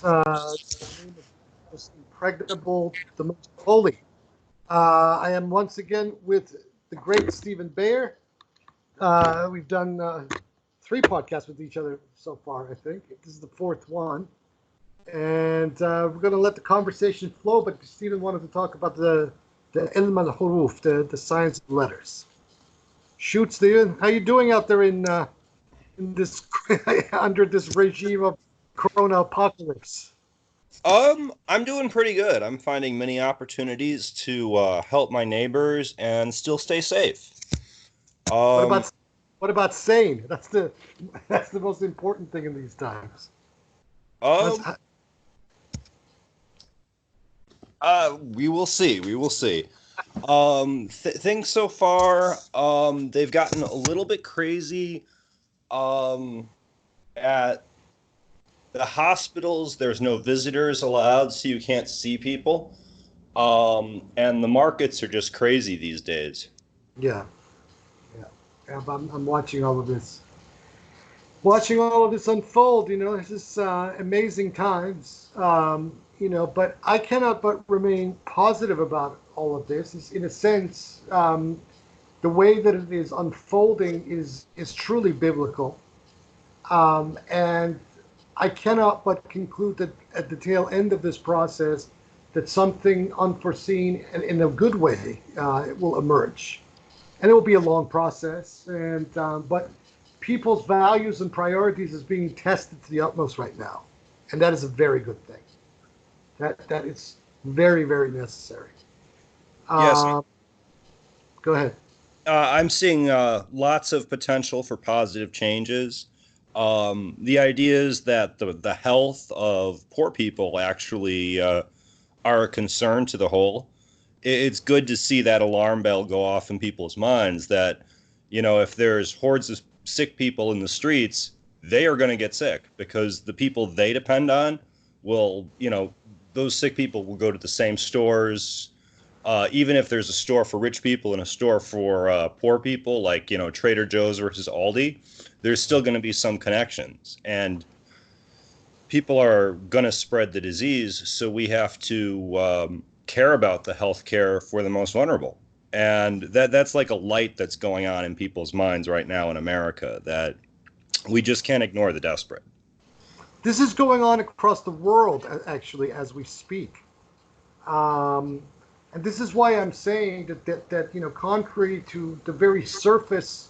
the name of the most impregnable, the most holy. I am once again with the great Stephen Beyer. We've done three podcasts with each other so far, I think. This is the fourth one. And we're going to let the conversation flow, but Stephen wanted to talk about the ilm al-huruf, the science of letters. Shoot, Stephen. How you doing out there in this under this regime of Corona apocalypse? I'm doing pretty good. I'm finding many opportunities to help my neighbors and still stay safe. What Um, about what about sane? That's the most important thing in these times. How's, um, we will see. We will see. Things so far, they've gotten a little bit crazy. Um, at the hospitals, there's no visitors allowed, so you can't see people. And the markets are just crazy these days. yeah, yeah. I'm watching all of this unfold. This is amazing times. But I cannot but remain positive about all of this. In a sense, the way that it is unfolding is truly biblical, and I cannot but conclude that at the tail end of this process, that something unforeseen and in a good way it will emerge, and it will be a long process. And but people's values and priorities is being tested to the utmost right now, and that is a very good thing. That is very very necessary. Yes, Uh, Go ahead. I'm seeing lots of potential for positive changes. The idea is that the health of poor people actually are a concern to the whole. It's good to see that alarm bell go off in people's minds that, if there's hordes of sick people in the streets, they are going to get sick because the people they depend on will, those sick people will go to the same stores. Even if there's a store for rich people and a store for poor people, like, Trader Joe's versus Aldi, there's still going to be some connections. And people are going to spread the disease, so we have to care about the health care for the most vulnerable. And that's like a light that's going on in people's minds right now in America, that we just can't ignore the desperate. This is going on across the world, actually, as we speak. Um, and this is why I'm saying that contrary to the very surface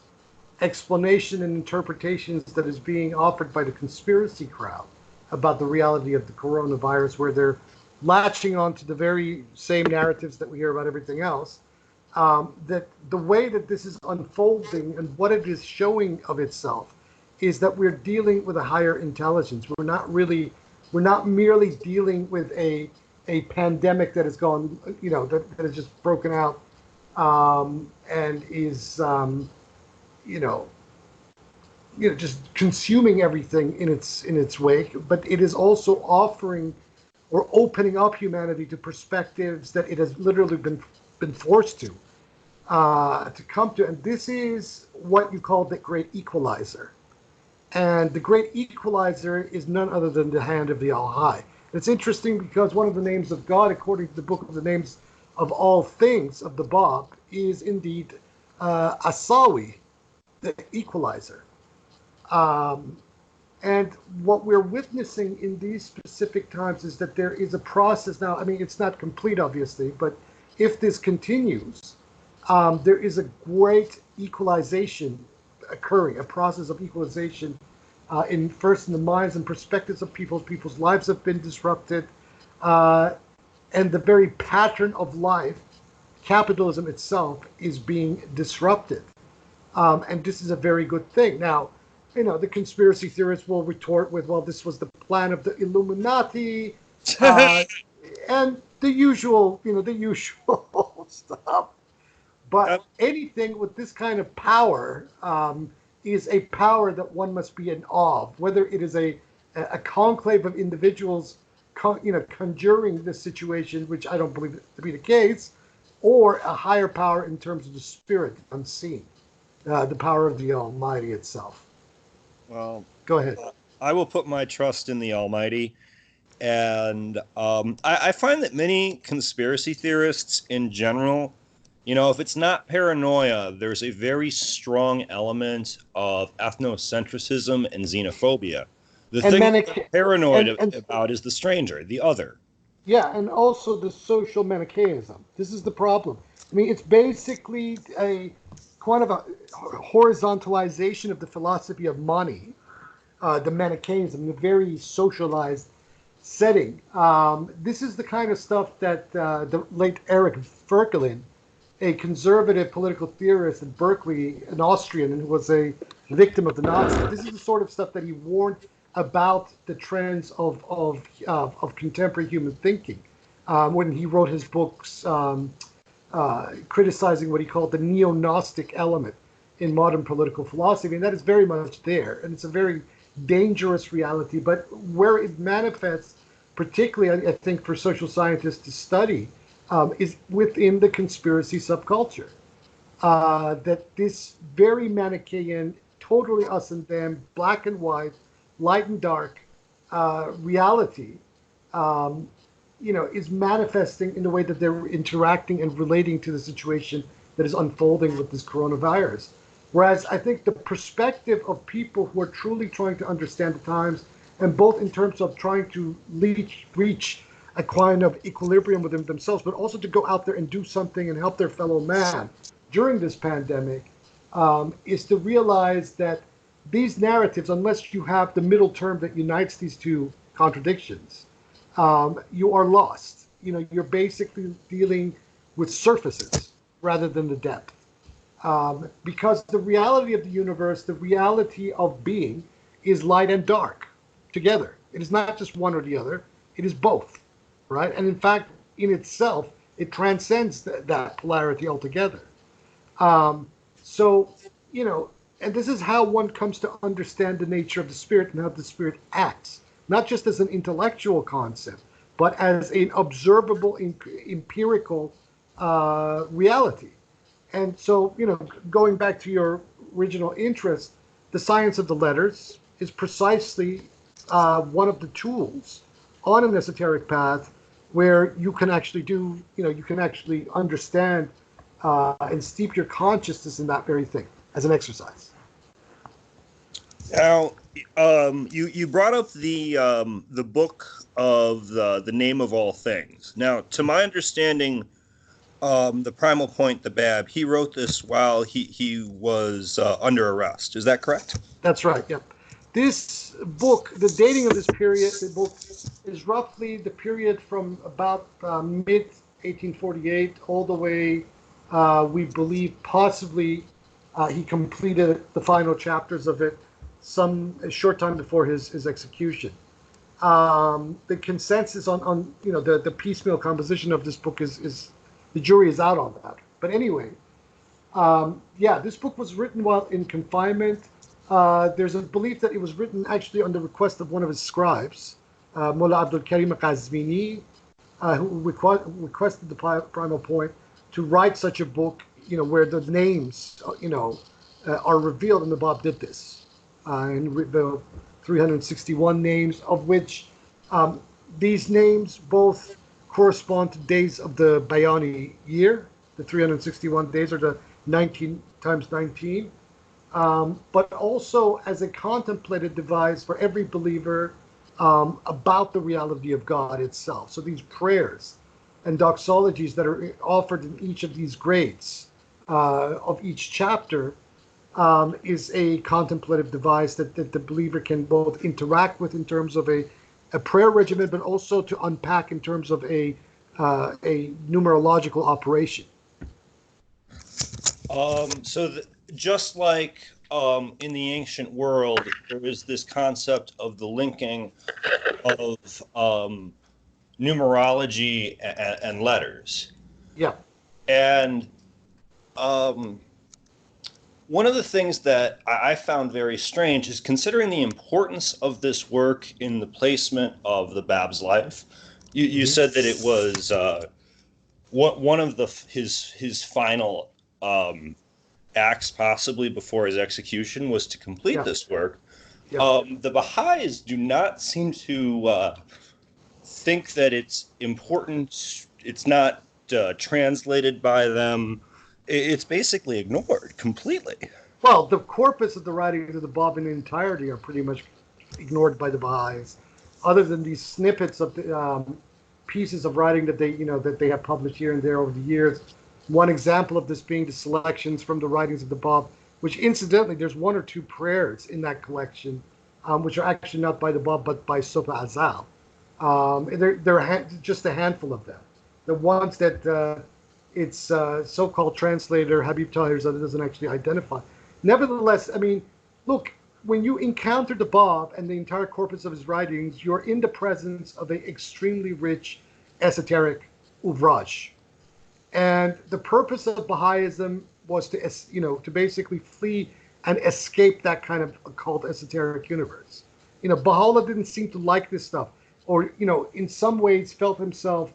explanation and interpretations that is being offered by the conspiracy crowd about the reality of the coronavirus, where they're latching onto the very same narratives that we hear about everything else, that the way that this is unfolding and what it is showing of itself is that we're dealing with a higher intelligence. We're not merely dealing with a pandemic that has gone, that has just broken out, and is, you know, just consuming everything in its wake. But it is also offering or opening up humanity to perspectives that it has literally been forced to come to. And this is what you call the great equalizer. And the great equalizer is none other than the hand of the All High. It's interesting because one of the names of God, according to the book of the names of all things of the Bab, is indeed Asawi, the equalizer. Um, and what we're witnessing in these specific times is that there is a process now. I mean, it's not complete, obviously, but if this continues, there is a great equalization occurring, a process of equalization in the minds and perspectives of people. People's lives have been disrupted, uh, and the very pattern of life, capitalism itself, is being disrupted. And this is a very good thing. Now, the conspiracy theorists will retort with, well, this was the plan of the Illuminati, uh, and the usual stuff. But anything with this kind of power is a power that one must be in awe of, whether it is a conclave of individuals, conjuring this situation, which I don't believe to be the case, or a higher power in terms of the spirit unseen, the power of the Almighty itself. Well, Go ahead. I will put my trust in the Almighty. And I find that many conspiracy theorists in general, if it's not paranoia, there's a very strong element of ethnocentrism and xenophobia. The And thing they're manic paranoid and about is the stranger, the other. yeah, and also the social Manichaeism. This is the problem. I mean, it's basically a kind of a horizontalization of the philosophy of money, the Manichaeism, the very socialized setting. This is the kind of stuff that the late Eric Verkelin, a conservative political theorist at Berkeley, an Austrian, and who was a victim of the Nazis. This is the sort of stuff that he warned about the trends of contemporary human thinking when he wrote his books criticizing what he called the neo-Gnostic element in modern political philosophy. And that is very much there. And it's a very dangerous reality. But where it manifests, particularly, I think, for social scientists to study, is within the conspiracy subculture. That this very Manichaean, totally us and them, black and white, light and dark reality, is manifesting in the way that they're interacting and relating to the situation that is unfolding with this coronavirus. Whereas I think the perspective of people who are truly trying to understand the times, and both in terms of trying to reach a kind of equilibrium within themselves, but also to go out there and do something and help their fellow man during this pandemic, is to realize that these narratives, unless you have the middle term that unites these two contradictions, you are lost. You're basically dealing with surfaces rather than the depth. Because the reality of the universe, the reality of being, is light and dark together. It is not just one or the other, it is both, right? And in fact, in itself, it transcends that polarity altogether. So, and this is how one comes to understand the nature of the spirit and how the spirit acts, not just as an intellectual concept, but as an observable, empirical reality. And so, going back to your original interest, the science of the letters is precisely one of the tools on an esoteric path where you can actually you can actually understand and steep your consciousness in that very thing as an exercise. Now, you brought up the book of the name of all things. Now, to my understanding, the Primal Point, the Bab, he wrote this while he was under arrest. Is that correct? That's right. Yep. This book, the dating of this period, the book is roughly the period from about mid 1848 all the way, we believe, possibly he completed the final chapters of it a short time before his execution. The consensus on the piecemeal composition of this book is the jury is out on that. But anyway, this book was written while in confinement. There's a belief that it was written actually on the request of one of his scribes, Mullah Abdul Karim Qazvini, who requested the Primal Point to write such a book, where the names, are revealed, and the Bab did this. And the 361 names, of which these names both correspond to days of the Bayani year. The 361 days are the 19 times 19. But also as a contemplative device for every believer about the reality of God itself. So these prayers and doxologies that are offered in each of these grades of each chapter is a contemplative device that the believer can both interact with in terms of a prayer regimen, but also to unpack in terms of a numerological operation. Just like in the ancient world, there is this concept of the linking of numerology and letters. Yeah. And one of the things that I found very strange is, considering the importance of this work in the placement of the Bab's life. You said that it was one of his final acts, possibly before his execution, was to complete this work. The Baha'is do not seem to think that it's important. It's not translated by them. It's basically ignored completely. Well, the corpus of the writings of the Bab in entirety are pretty much ignored by the Baha'is, other than these snippets of the pieces of writing that they have published here and there over the years. One example of this being the selections from the writings of the Bab, which incidentally, there's one or two prayers in that collection, which are actually not by the Bab but by Sofa Azal. There are just a handful of them. The ones that its so-called translator Habib Tahir doesn't actually identify. Nevertheless, I mean, look, when you encounter the Bab and the entire corpus of his writings, you're in the presence of an extremely rich, esoteric ouvrage. And the purpose of Baha'ism was to basically flee and escape that kind of occult esoteric universe. Baha'u'llah didn't seem to like this stuff, or in some ways felt himself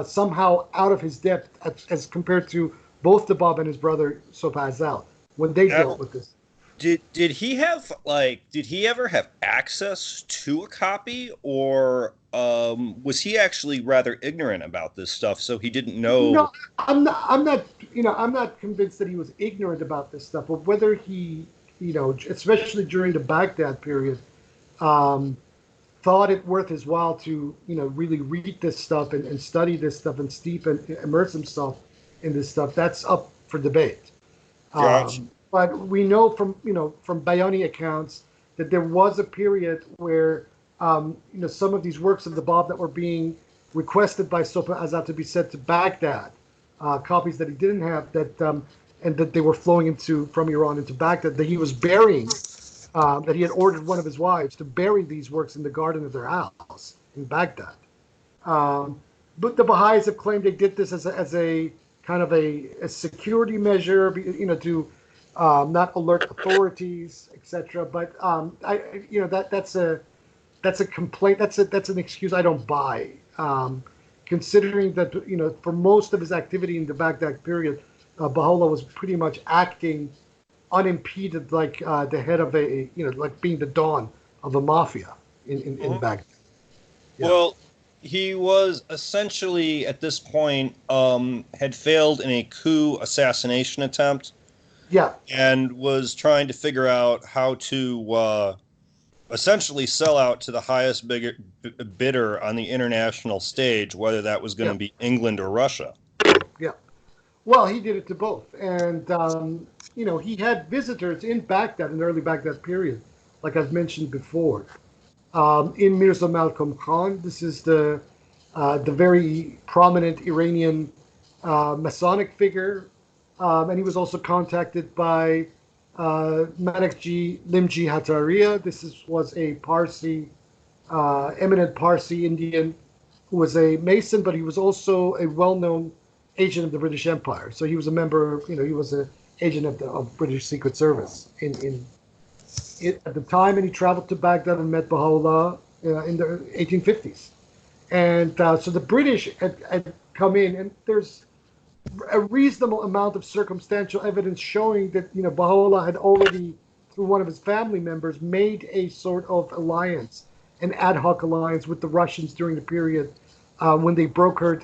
somehow out of his depth as compared to both the Bab and his brother Sopa Azal when they dealt with this. Did he ever have access to a copy, or was he actually rather ignorant about this stuff, so he didn't know? No, I'm not convinced that he was ignorant about this stuff, but whether he, especially during the Baghdad period, thought it worth his while to, really read this stuff and study this stuff and steep and immerse himself in this stuff, that's up for debate. Gotcha. But we know from Bayani accounts that there was a period where some of these works of the Bab that were being requested by Sopa Azad to be sent to Baghdad, copies that he didn't have, and that they were flowing from Iran into Baghdad, that he was burying, that he had ordered one of his wives to bury these works in the garden of their house in Baghdad. But the Baha'is have claimed they did this as a kind of a security measure, to not alert authorities, etc. But that's a complaint. That's an excuse I don't buy. Considering that for most of his activity in the Baghdad period, Baha'u'llah was pretty much acting unimpeded, like the head of like being the dawn of a mafia in Baghdad. Yeah. Well, he was essentially at this point had failed in a coup assassination attempt. Yeah. And was trying to figure out how to essentially sell out to the highest bidder on the international stage, whether that was going to be England or Russia. Yeah. Well, he did it to both. And, he had visitors in Baghdad, in the early Baghdad period, like I've mentioned before. In Mirza Malcolm Khan, this is the very prominent Iranian Masonic figure. And he was also contacted by Manakji Limji Hataria. This was a Parsi, eminent Parsi Indian who was a Mason, but he was also a well-known agent of the British Empire. So he was a member, he was an agent of British Secret Service at the time, and he traveled to Baghdad and met Baha'u'llah in the 1850s. And so the British had come in, and there's a reasonable amount of circumstantial evidence showing that Baha'u'llah had already, through one of his family members, made a sort of alliance, an ad hoc alliance with the Russians during the period when they brokered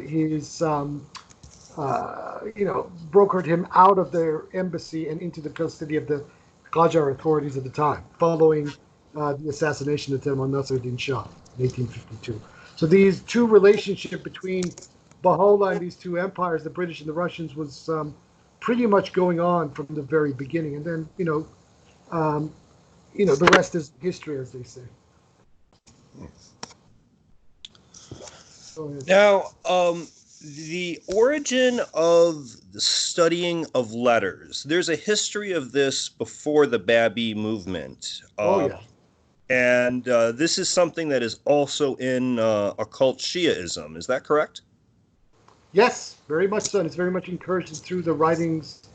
him out of their embassy and into the custody of the Qajar authorities at the time, following the assassination attempt on Nasruddin Shah in 1852. So these two relationship between Baha'u'llah and these two empires, the British and the Russians, was pretty much going on from the very beginning. And then, the rest is history, as they say. Now, the origin of the studying of letters. There's a history of this before the Babi movement. And this is something that is also in occult Shiaism. Is that correct? Yes, very much so. And it's very much encouraged through the writings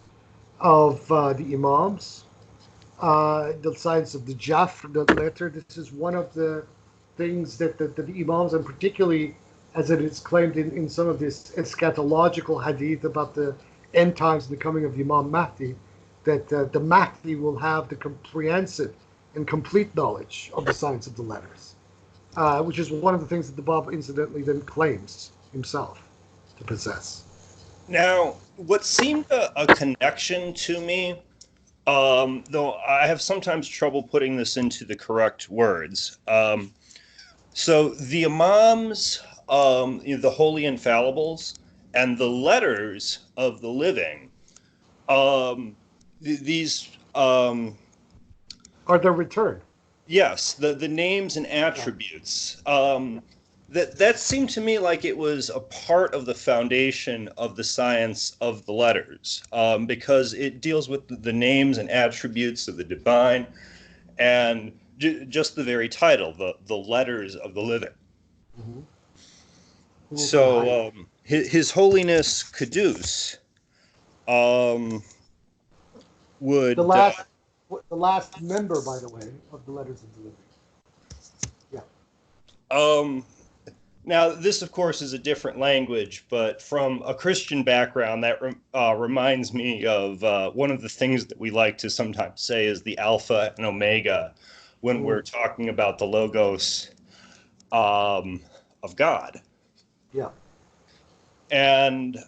of the Imams, the science of the Jafr, the letter. This is one of the things that the Imams, and particularly as it is claimed in some of this eschatological hadith about the end times and the coming of the Imam Mahdi, that the Mahdi will have the comprehensive and complete knowledge of the science of the letters. which is one of the things that the Bab incidentally then claims himself to possess. Now, what seemed a connection to me, though I have sometimes trouble putting this into the correct words. So the Imams, the Holy Infallibles, and the letters of the living, these, Are their return. yes, the names and attributes. That seemed to me like it was a part of the foundation of the science of the letters, because it deals with the names and attributes of the divine, and just the very title, the letters of the living. Mm-hmm. So His Holiness Caduce would The last member, by the way, of the Letters of the Living. Yeah. Now, this, of course, is a different language, but from a Christian background, that reminds me of one of the things that we like to sometimes say is the Alpha and Omega when we're talking about the Logos of God. Yeah. And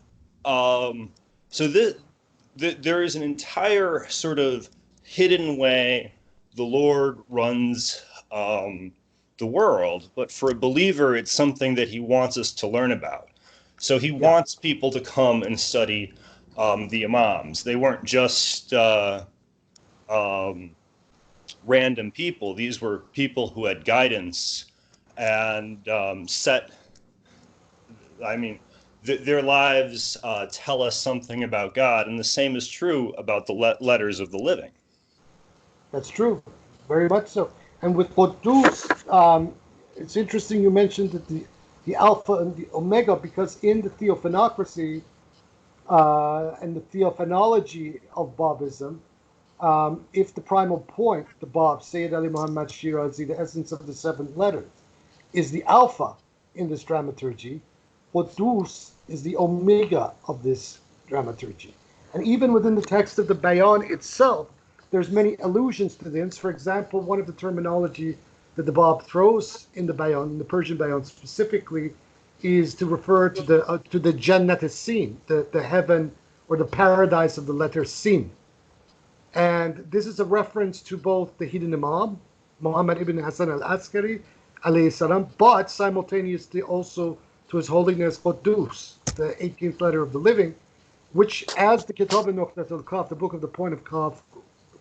so there is an entire sort of hidden way the Lord runs the world, but for a believer, it's something that he wants us to learn about. So he wants people to come and study the Imams. They weren't just random people. These were people who had guidance and their lives tell us something about God, and the same is true about the letters of the living. That's true, very much so. And with Qudus, it's interesting you mentioned that the Alpha and the Omega, because in the theophanocracy and the theophanology of Babism, if the primal point, the Bab, Sayyid Ali Muhammad Shirazi, the essence of the seven letters, is the Alpha in this dramaturgy, Qudus is the Omega of this dramaturgy. And even within the text of the Bayan itself, there's many allusions to this. For example, one of the terminology that the Bab throws in the Bayan, in the Persian Bayan specifically, is to refer to the Jannat as-Sin, the heaven or the paradise of the letter Sin. And this is a reference to both the hidden Imam, Muhammad ibn Hassan al-Askari, alayhi salam, but simultaneously also to His Holiness Qudus, the 18th letter of the living, which, as the Kitab al-Nuqtat al-Qaf, the book of the point of Qaf,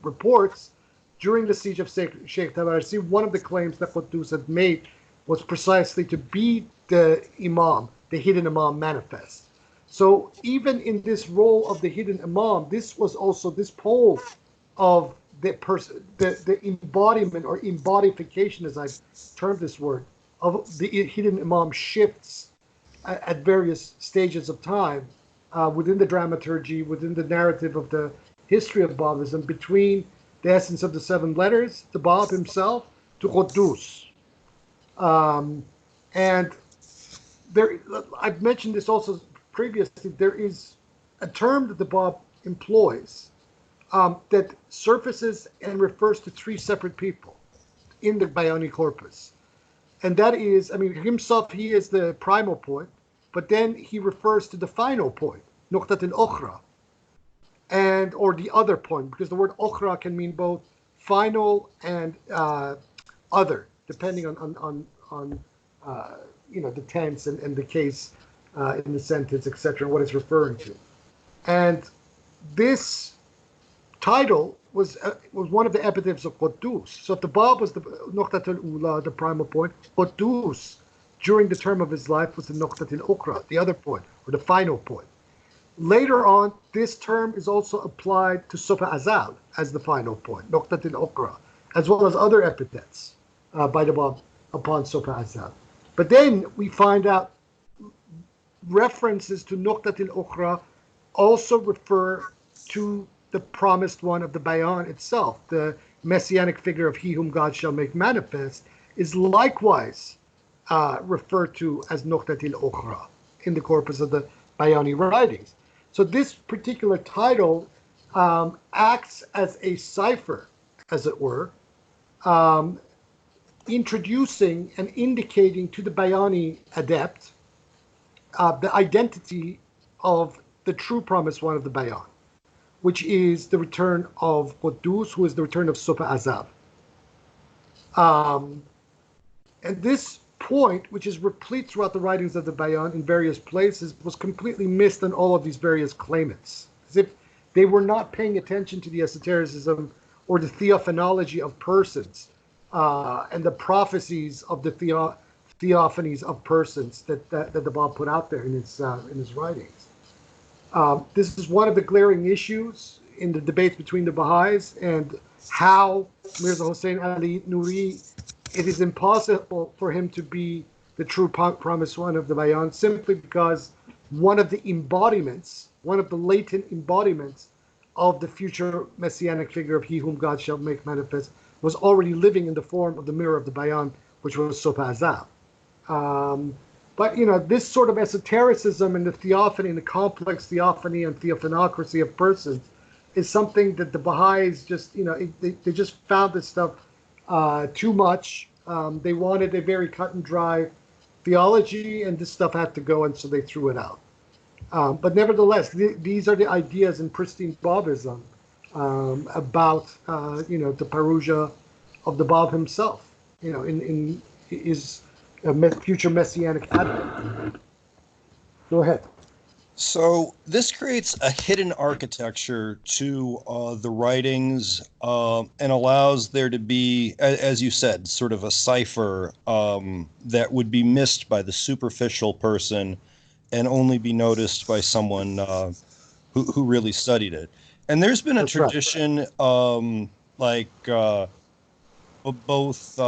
reports, during the siege of Sheikh Tabarsi, one of the claims that Qudus had made was precisely to be the Imam, the hidden Imam manifest. So even in this role of the hidden Imam, this was also this pole of the person, the embodiment or embodification, as I've termed this word, of the hidden Imam shifts at various stages of time within the dramaturgy, within the narrative of the history of Babism, between the essence of the seven letters, the Bab himself, to Qudus. And there, I've mentioned this also previously, there is a term that the Bab employs that surfaces and refers to three separate people in the Bayani corpus. And that is, himself, he is the primal point, but then he refers to the final point, Nuqtat al-Ukhra, and or the other point, because the word Ukhra can mean both final and other, depending on the tense and the case in the sentence, etc., what it's referring to. And this title was one of the epithets of Qudus. So if the Bab was the Nuqtat al-Ula, the primal point, Qudus, during the term of his life, was the Nuqtat al-Ukhra, the other point, or the final point. Later on, this term is also applied to Sofa Azal as the final point, Nuqtat al-Ukhra, as well as other epithets by the Bab upon Sofa Azal. But then we find out references to Nuqtat al-Ukhra also refer to the promised one of the Bayan itself. The messianic figure of he whom God shall make manifest is likewise referred to as Nuqtat al-Ukhra in the corpus of the Bayani writings. So this particular title acts as a cipher, as it were, introducing and indicating to the Bayani adept the identity of the true promised one of the Bayan, which is the return of Quddus, who is the return of Supa Azal. And this point, which is replete throughout the writings of the Bayan in various places, was completely missed on all of these various claimants, as if they were not paying attention to the esotericism or the theophanology of persons and the prophecies of the theophanies of persons that the Bab put out there in his writings. This is one of the glaring issues in the debates between the Baha'is and how Mirza Hossein Ali Nuri, it is impossible for him to be the true promised one of the Bayan, simply because one of the latent embodiments of the future messianic figure of he whom God shall make manifest was already living in the form of the mirror of the Bayan, which was Supa Azal. But, this sort of esotericism and the theophany and the complex theophany and theophanocracy of persons is something that the Baha'is just, they just found this stuff too much. They wanted a very cut and dry theology, and this stuff had to go, and so they threw it out. But nevertheless, these are the ideas in pristine Babism about, the Paruja of the Bab himself, in his future messianic advent. Go ahead. So this creates a hidden architecture to the writings and allows there to be, as you said, sort of a cipher that would be missed by the superficial person and only be noticed by someone who really studied it. And there's been a That's right. tradition both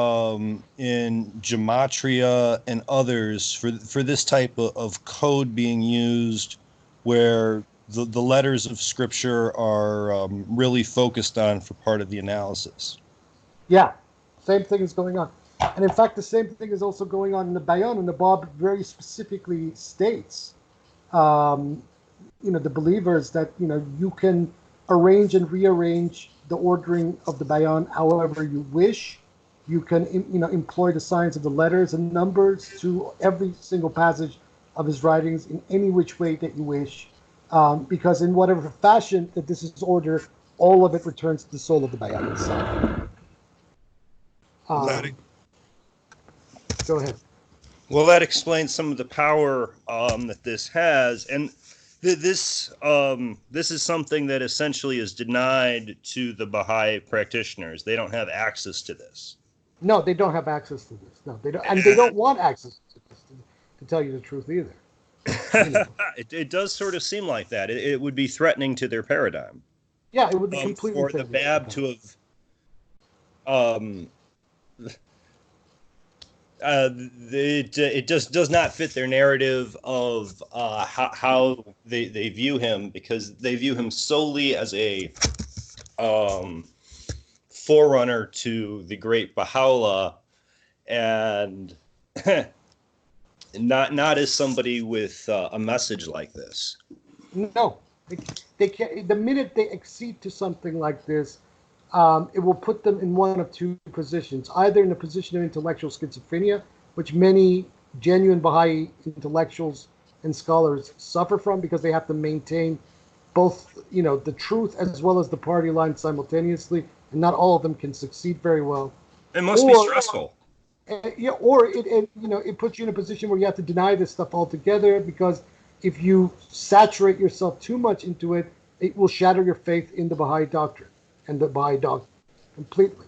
in gematria and others for this type of code being used, where the letters of scripture are really focused on for part of the analysis. Yeah, same thing is going on. And in fact, the same thing is also going on in the Bayan, and the Bab very specifically states, the believers that, you can arrange and rearrange the ordering of the Bayan however you wish. You can, employ the signs of the letters and numbers to every single passage of his writings in any which way that you wish, because in whatever fashion that this is ordered, all of it returns to the soul of the Bayan itself. Go ahead. Well, that explains some of the power that this has, and this is something that essentially is denied to the Baha'i practitioners. They don't have access to this. No, they don't have access to this. No, they don't, and they don't want access to this, to tell you the truth either. It does sort of seem like that. It would be threatening to their paradigm. Yeah, it would be completely for the Bab to have. It just does not fit their narrative of how they view him, because they view him solely as a forerunner to the great Baha'u'llah, and not as somebody with a message like this. No, they can't. The minute they accede to something like this, it will put them in one of two positions: either in a position of intellectual schizophrenia, which many genuine Baha'i intellectuals and scholars suffer from, because they have to maintain both, the truth as well as the party line simultaneously, and not all of them can succeed very well. It must be stressful. Or it puts you in a position where you have to deny this stuff altogether, because if you saturate yourself too much into it, it will shatter your faith in the Baha'i doctrine and the Baha'i doctrine completely.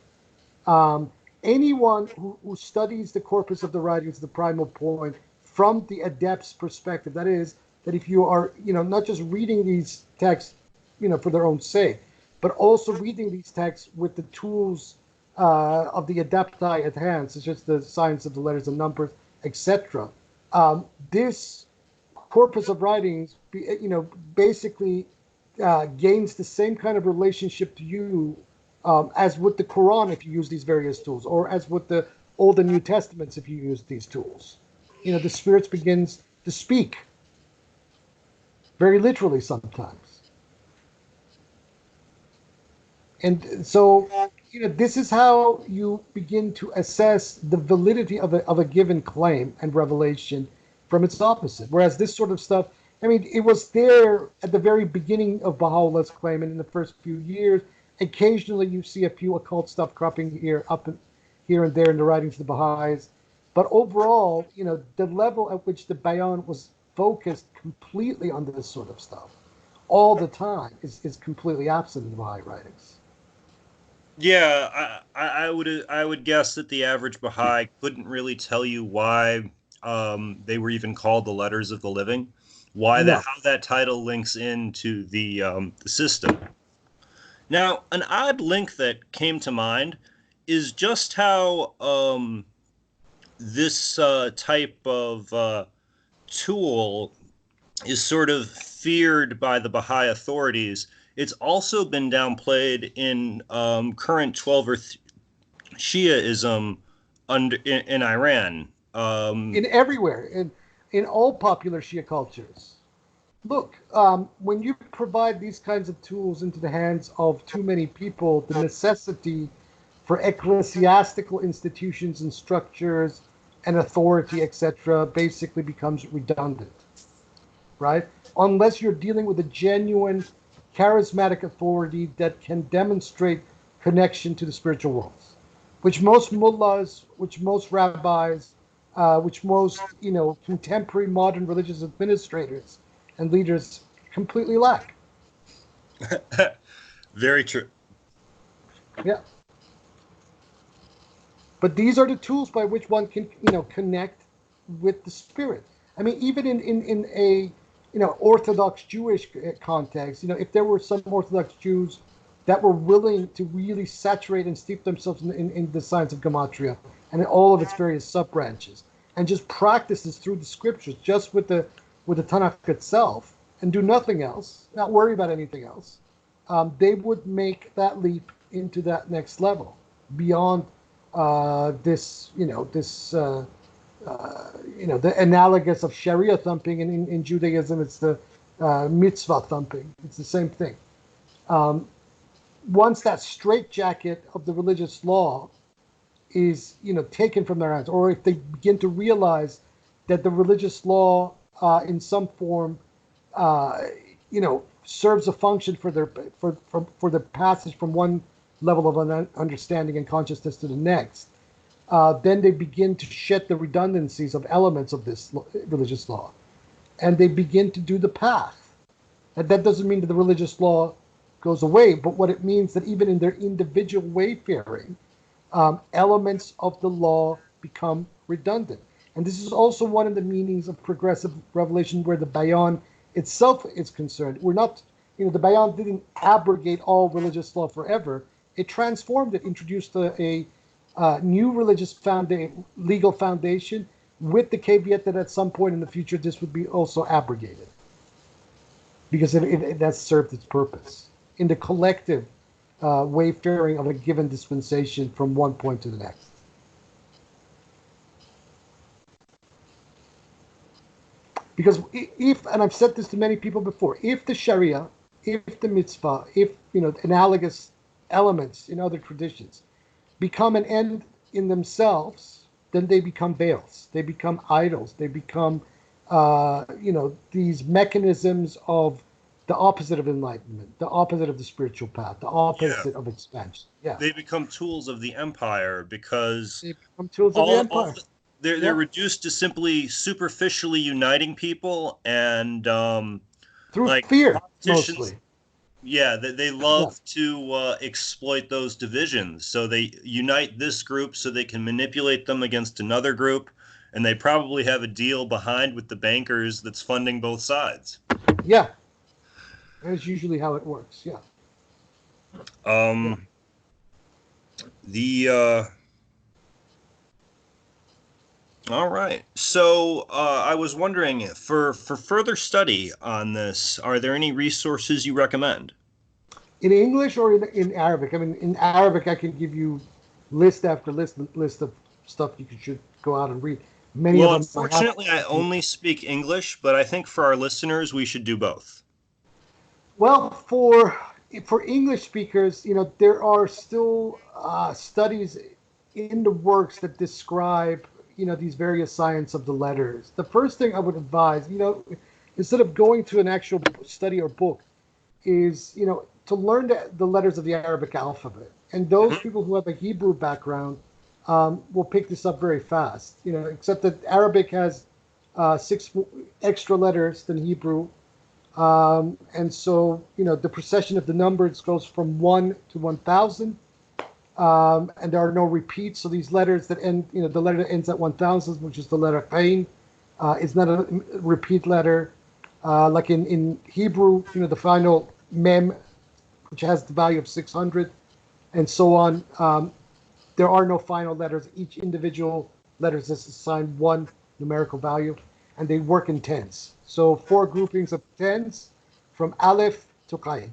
Anyone who studies the corpus of the writings, the primal point, from the adept's perspective, that is, that if you are, not just reading these texts, for their own sake, but also reading these texts with the tools of the adepti at hand, such as the science of the letters and numbers, etc. This corpus of writings, basically gains the same kind of relationship to you as with the Quran if you use these various tools, or as with the Old and New Testaments if you use these tools. The spirits begins to speak, very literally sometimes. And so this is how you begin to assess the validity of a given claim and revelation from its opposite. Whereas this sort of stuff, I mean, it was there at the very beginning of Baha'u'llah's claim, and in the first few years, occasionally you see a few occult stuff cropping here and there in the writings of the Baha'is. But overall, the level at which the Bayan was focused completely on this sort of stuff all the time is completely absent in the Baha'i writings. Yeah, I would guess that the average Baha'i couldn't really tell you why they were even called the Letters of the Living, No. how that title links into the system. Now, an odd link that came to mind is just how this type of tool is sort of feared by the Baha'i authorities. It's also been downplayed in current 12 or Shiaism in Iran. In everywhere, in all popular Shia cultures. Look, when you provide these kinds of tools into the hands of too many people, the necessity for ecclesiastical institutions and structures and authority, etc., basically becomes redundant, right? Unless you're dealing with a genuine charismatic authority that can demonstrate connection to the spiritual worlds, which most mullahs, which most rabbis, which most contemporary modern religious administrators and leaders completely lack. Very true. Yeah. But these are the tools by which one can, connect with the spirit. I mean, even in a, Orthodox Jewish context, if there were some Orthodox Jews that were willing to really saturate and steep themselves in the science of Gematria and in all of its various sub-branches, and just practice this through the scriptures, just with the Tanakh itself, and do nothing else, not worry about anything else, they would make that leap into that next level beyond the analogous of Sharia thumping, and in Judaism it's the mitzvah thumping. It's the same thing. Once that straitjacket of the religious law is taken from their hands, or if they begin to realize that the religious law in some form serves a function for the passage from one level of understanding and consciousness to the next, then they begin to shed the redundancies of elements of this religious law, and they begin to do the path. And that doesn't mean that the religious law goes away, but what it means that even in their individual wayfaring, elements of the law become redundant. And this is also one of the meanings of progressive revelation, where the Bayan itself is concerned. We're not, the Bayan didn't abrogate all religious law forever. It transformed it, introduced a new religious legal foundation, with the caveat that at some point in the future this would be also abrogated, because that's served its purpose in the collective wayfaring of a given dispensation from one point to the next. Because if, and I've said this to many people before, if the Sharia, if the mitzvah, if analogous elements in other traditions become an end in themselves, then they become veils. They become idols. They become, these mechanisms of the opposite of enlightenment, the opposite of the spiritual path, the opposite of expansion. Yeah. They become tools of the empire, because they become tools of the empire. They're reduced to simply superficially uniting people, and through fear, mostly. Yeah, they love to exploit those divisions. So they unite this group so they can manipulate them against another group, and they probably have a deal behind with the bankers that's funding both sides. Yeah, that's usually how it works. Yeah. All right. So I was wondering, for further study on this, are there any resources you recommend? In English or in Arabic? I mean, in Arabic, I can give you list after list of stuff you should go out and read. Many of them. Unfortunately, I only speak English, but I think for our listeners, we should do both. Well, for for English speakers, there are still studies in the works that describe, these various science of the letters. The first thing I would advise, instead of going to an actual study or book, is, to learn the letters of the Arabic alphabet. And those people who have a Hebrew background will pick this up very fast, except that Arabic has 6 extra letters than Hebrew. And so, the procession of the numbers goes from 1 to 1,000. And there are no repeats. So these letters that end, the letter that ends at 1,000, which is the letter Ain, is not a repeat letter. Like in Hebrew, the final Mem, which has the value of 600, and so on. There are no final letters. Each individual letter is assigned one numerical value, and they work in tens. So 4 groupings of tens from Aleph to Qayn.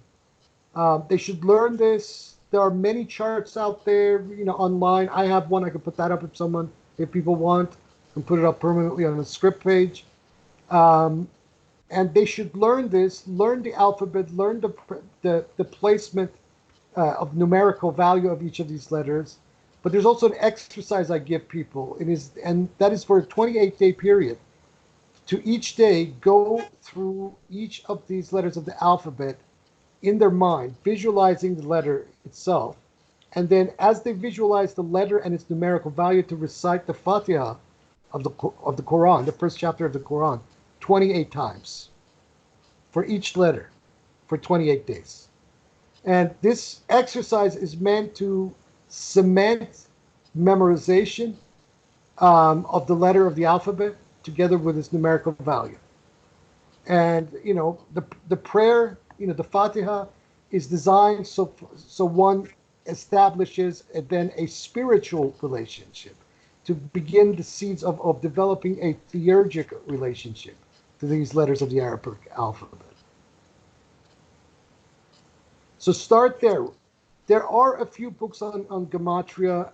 They should learn this. There are many charts out there, online. I have one. I could put that up if people want, and put it up permanently on the script page. And they should learn this, learn the alphabet, learn the placement of numerical value of each of these letters. But there's also an exercise I give people, and that is for a 28-day period. To each day, go through each of these letters of the alphabet in their mind, visualizing the letter itself. And then as they visualize the letter and its numerical value, to recite the Fatiha of the Quran, the first chapter of the Quran, 28 times for each letter for 28 days. And this exercise is meant to cement memorization of the letter of the alphabet together with its numerical value. And, the prayer, the Fatiha is designed so one establishes then a spiritual relationship to begin the seeds of developing a theurgic relationship to these letters of the Arabic alphabet. So start there. There are a few books on gematria.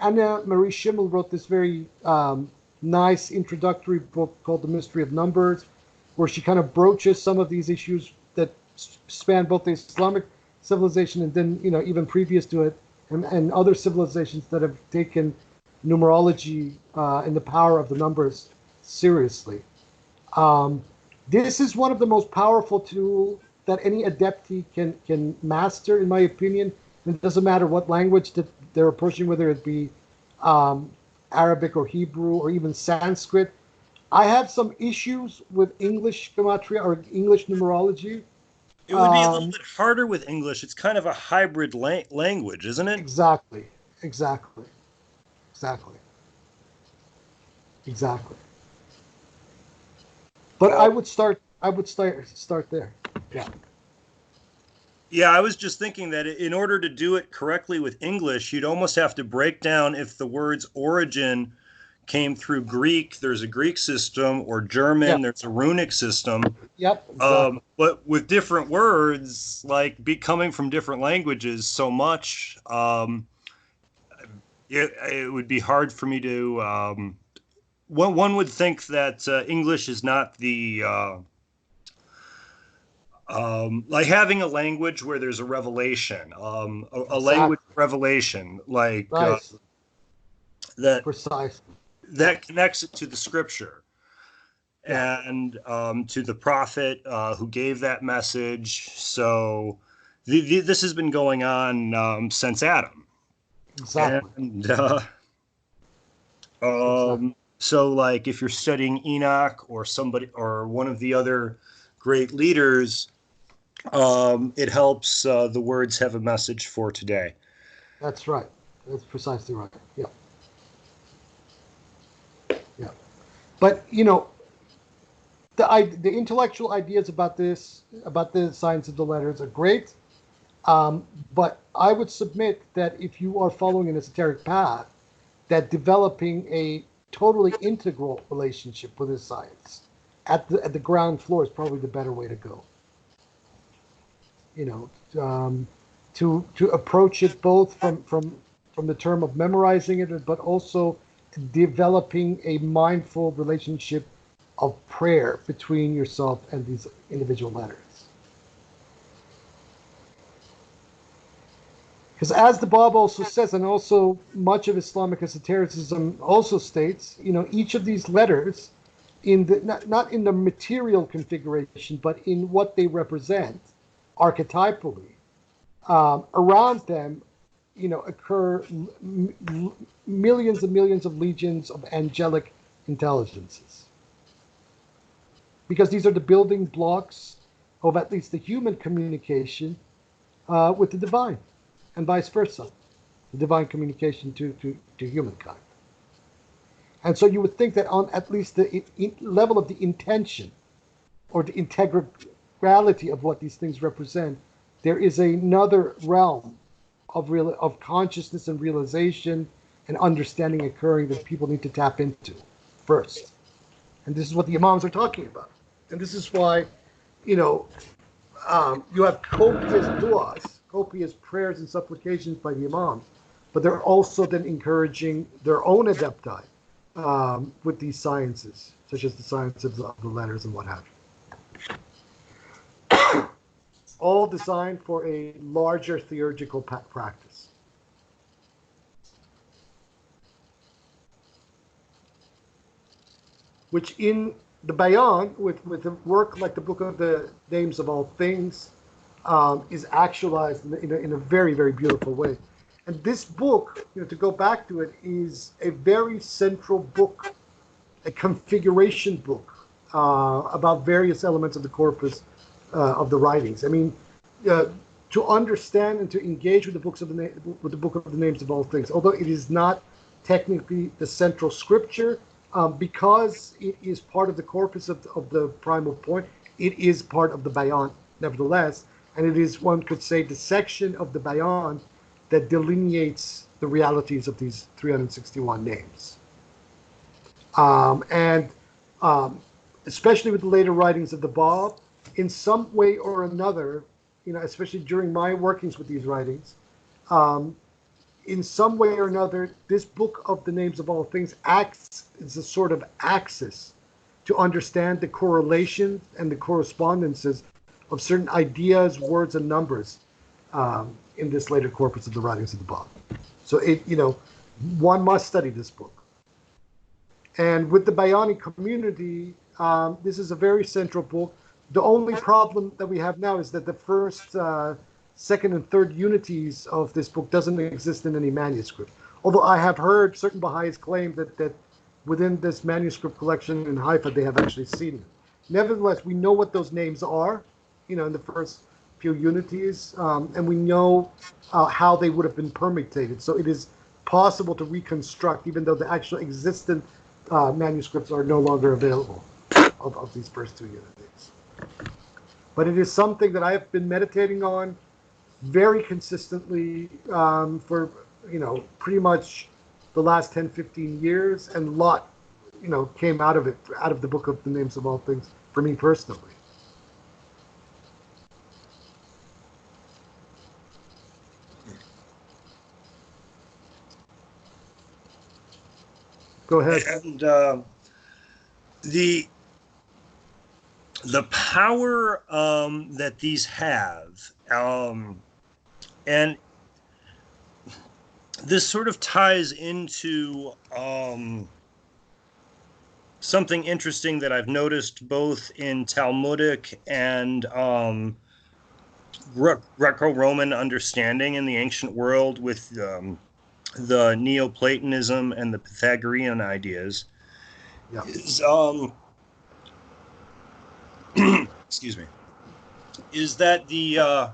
Anna Marie Schimmel wrote this very nice introductory book called The Mystery of Numbers, where she kind of broaches some of these issues that span both the Islamic civilization and then, even previous to it, and other civilizations that have taken numerology and the power of the numbers seriously. This is one of the most powerful tools that any adeptee can master, in my opinion. It doesn't matter what language that they're approaching, whether it be Arabic or Hebrew or even Sanskrit. I have some issues with English gematria or English numerology. It would be a little bit harder with English. It's kind of a hybrid language, isn't it? Exactly. But I would start there. Yeah. Yeah, I was just thinking that in order to do it correctly with English, you'd almost have to break down if the word's origin came through Greek, there's a Greek system, or German, there's a runic system. Yep. Exactly. But with different words, like coming from different languages so much, it would be hard for me to. One would think that English is not the like having a language where there's a revelation, a language revelation, like that. Precisely. That connects it to the scripture and to the prophet who gave that message. So this has been going on since Adam. Exactly. And so, like, if you're studying Enoch or somebody or one of the other great leaders, it helps the words have a message for today. That's right. That's precisely right. Yeah. But the intellectual ideas about the science of the letters are great. But I would submit that if you are following an esoteric path, that developing a totally integral relationship with this science at the ground floor is probably the better way to go. To approach it both from the term of memorizing it, but also developing a mindful relationship of prayer between yourself and these individual letters. Because as the Bab also says, and also much of Islamic esotericism also states, each of these letters, in the not in the material configuration, but in what they represent archetypally, around them, occur millions and millions of legions of angelic intelligences. Because these are the building blocks of at least the human communication with the divine, and vice versa, the divine communication to humankind. And so you would think that on at least the level of the intention or the integrality of what these things represent, there is another realm of consciousness and realization and understanding occurring that people need to tap into first. And this is what the Imams are talking about. And this is why, you have copious du'as, copious prayers and supplications by the Imams, but they're also then encouraging their own adepti with these sciences, such as the science of the letters and what have you. All designed for a larger theurgical practice. Which in the Bayan, with a work like the Book of the Names of All Things, is actualized in a very, very beautiful way. And this book, to go back to it, is a very central book, a configuration book about various elements of the corpus of the writings. I mean, to understand and to engage with the Book of the Names of All Things, although it is not technically the central scripture, because it is part of the corpus of the primal point, it is part of the Bayan, nevertheless, and it is, one could say, the section of the Bayan that delineates the realities of these 361 names. And especially with the later writings of the Bab, in some way or another, especially during my workings with these writings, in some way or another, this Book of the Names of All Things acts as a sort of axis to understand the correlations and the correspondences of certain ideas, words, and numbers in this later corpus of the writings of the Bab. So one must study this book. And with the Bayani community, this is a very central book. The only problem that we have now is that the first, second, and third unities of this book doesn't exist in any manuscript. Although I have heard certain Baha'is claim that within this manuscript collection in Haifa, they have actually seen it. Nevertheless, we know what those names are, in the first few unities, and we know how they would have been permutated. So it is possible to reconstruct, even though the actual existent manuscripts are no longer available of these first two unities. But it is something that I have been meditating on very consistently for, pretty much the last 10, 15 years, and a lot, came out of it, out of the Book of the Names of All Things, for me personally. Go ahead. And the power that these have, and this sort of ties into something interesting that I've noticed both in Talmudic and Greco-Roman understanding in the ancient world with the Neoplatonism and the Pythagorean ideas. Yeah. Is excuse me, is that the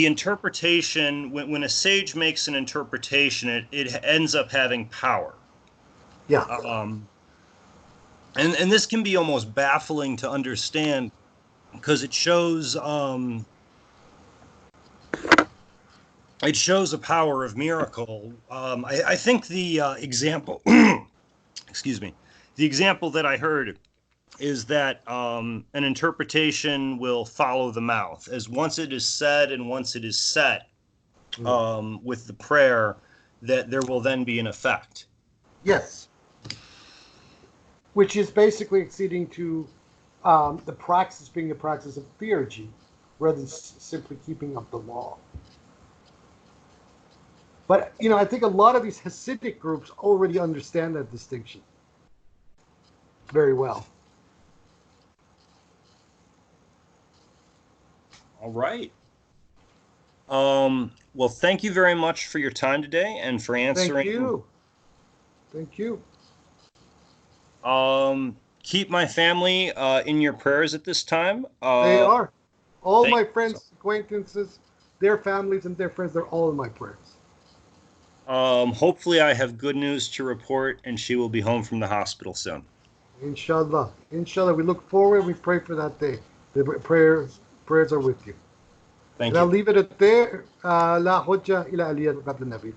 interpretation, when a sage makes an interpretation, it ends up having power. Yeah. And this can be almost baffling to understand because it shows a power of miracle. I think the example, excuse me, the example that I heard is that an interpretation will follow the mouth, as once it is said and once it is set with the prayer, that there will then be an effect. Yes. Which is basically acceding to the praxis being the praxis of theurgy, rather than simply keeping up the law. But, I think a lot of these Hasidic groups already understand that distinction very well. All right. Well, thank you very much for your time today and for answering. Thank you. Thank you. Keep my family in your prayers at this time. They are. All my you. friends, acquaintances, their families, and their friends, they're all in my prayers. Hopefully I have good news to report and she will be home from the hospital soon. Inshallah. Inshallah. We look forward. We pray for that day. The prayers are with you. Thank And I'll you. leave it at there. La hujja ila aliyat qatl nabi.